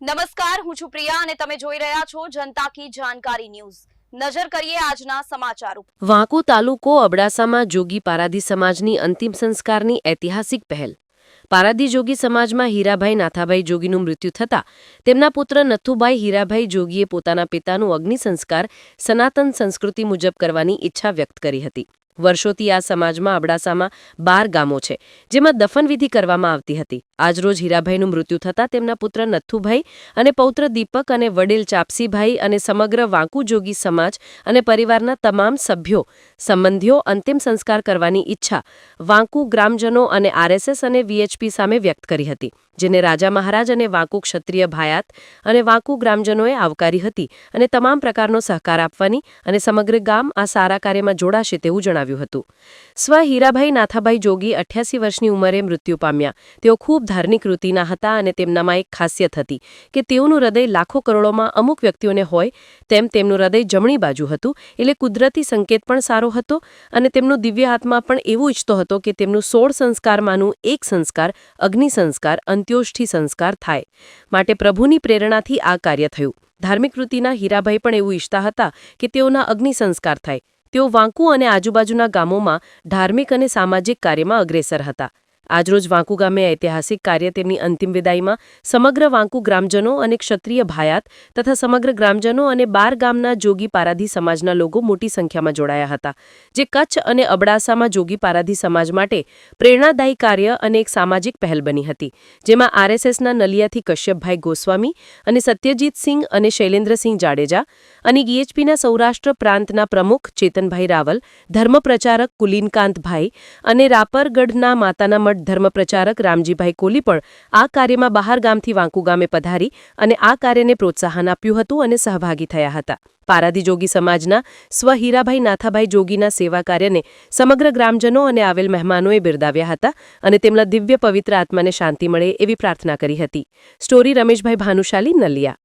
નમસ્કાર, હું છું પ્રિયા અને તમે જોઈ રહ્યા છો જનતા કી જાણકારી ન્યૂઝ। નજર કરીએ આજના સમાચાર ઉપર। વાંકુ તાલુકો અબડાસામાં જોગી પારાધી સમાજની અંતિમ સંસ્કારની ઐતિહાસિક પહેલ। પારાધી જોગી સમાજમાં હીરાભાઈ નાથાભાઈ જોગીનું મૃત્યુ થતાં તેમના પુત્ર નથુભાઈ હીરાભાઈ જોગીએ પોતાના પિતાનું અગ્નિ સંસ્કાર સનાતન સંસ્કૃતિ મુજબ કરવાની ઈચ્છા વ્યક્ત કરી હતી। વર્ષોથી આ સમાજમાં અબડાસામાં 12 ગામો છે, જેમાં દફનવિધિ કરવામાં આવતી હતી। આજરોજ હીરાભાઈનું મૃત્યુ થતાં તેમના પુત્ર નથુભાઈ અને પૌત્ર દીપક અને વડીલ ચાપસીભાઈ અને સમગ્ર વાંકુ જોગી સમાજ અને પરિવારના તમામ સભ્યો સંબંધીઓ અંતિમ સંસ્કાર કરવાની ઈચ્છા વાંકુ ગ્રામજનો અને આરએસએસ અને વીએચપી સામે વ્યક્ત કરી હતી, જેને રાજા મહારાજ અને વાંકુ ક્ષત્રિય ભાયાત અને વાંકુ ગ્રામજનોએ આવકારી હતી અને તમામ પ્રકારનો સહકાર આપવાની અને સમગ્ર ગામ આ સારા કાર્યમાં જોડાશે તેવું જણાવ્યું હતું। સ્વ હીરાભાઈ નાથાભાઈ જોગી 88 વર્ષની ઉંમરે મૃત્યુ પામ્યા। તેઓ ખૂબ ધાર્મિક વૃત્તિના હતા અને તેમનામાં એક ખાસિયત હતી કે તેઓનું હૃદય લાખો કરોડોમાં અમુક વ્યક્તિઓને હોય તેમ તેમનું હૃદય જમણી બાજુ હતું, એટલે કુદરતી સંકેત પણ સારો હતો અને તેમનું દિવ્ય આત્મા પણ એવું ઈચ્છતો હતો કે તેમનું 16 સંસ્કારમાંનું એક સંસ્કાર અગ્નિ સંસ્કાર અંત્યોષ્ઠિ સંસ્કાર થાય, માટે પ્રભુની પ્રેરણાથી આ કાર્ય થયું। ધાર્મિક વૃત્તિના હીરાભાઈ પણ એવું ઈચ્છતા હતા કે તેઓના અગ્નિ સંસ્કાર થાય। તેઓ વાંકુ અને આજુબાજુના ગામોમાં ધાર્મિક અને સામાજિક કાર્યમાં અગ્રેસર હતા। આજરોજ વાંકુ ગામે ઐતિહાસિક કાર્ય તેમની અંતિમ વિદાયમાં સમગ્ર વાંકુ ગ્રામજનો અને ક્ષત્રિય ભાયાત તથા સમગ્ર ગ્રામજનો અને 12 ગામના જોગી પારાધી સમાજના લોકો મોટી સંખ્યામાં જોડાયા હતા, જે કચ્છ અને અબડાસામાં જોગી પારાધી સમાજ માટે પ્રેરણાદાયી કાર્ય અને એક સામાજિક પહેલ બની હતી, જેમાં આરએસએસના નલિયાથી કશ્યપભાઈ ગોસ્વામી અને સત્યજીતસિંહ અને શૈલેન્દ્રસિંહ જાડેજા અને વીએચપીના સૌરાષ્ટ્ર પ્રાંતના પ્રમુખ ચેતનભાઈ રાવલ, ધર્મપ્રચારક કુલીનકાંતભાઈ અને રાપરગઢના માતાના મઠ ધર્મપ્રચારક રામજીભાઈ કોલી પણ આ કાર્યમાં બહાર ગામથી વાંકુ ગામે પધારી અને આ કાર્યને પ્રોત્સાહન આપ્યું હતું અને સહભાગી થયા હતા। પારાધી જોગી સમાજના સ્વ હીરાભાઈ નાથાભાઈ જોગીના સેવા કાર્યને સમગ્ર ગ્રામજનો અને આવેલ મહેમાનોએ બિરદાવ્યા હતા અને તેમના દિવ્ય પવિત્ર આત્માને શાંતિ મળે એવી પ્રાર્થના કરી હતી। સ્ટોરી રમેશભાઈ ભાનુશાલી, નલિયા।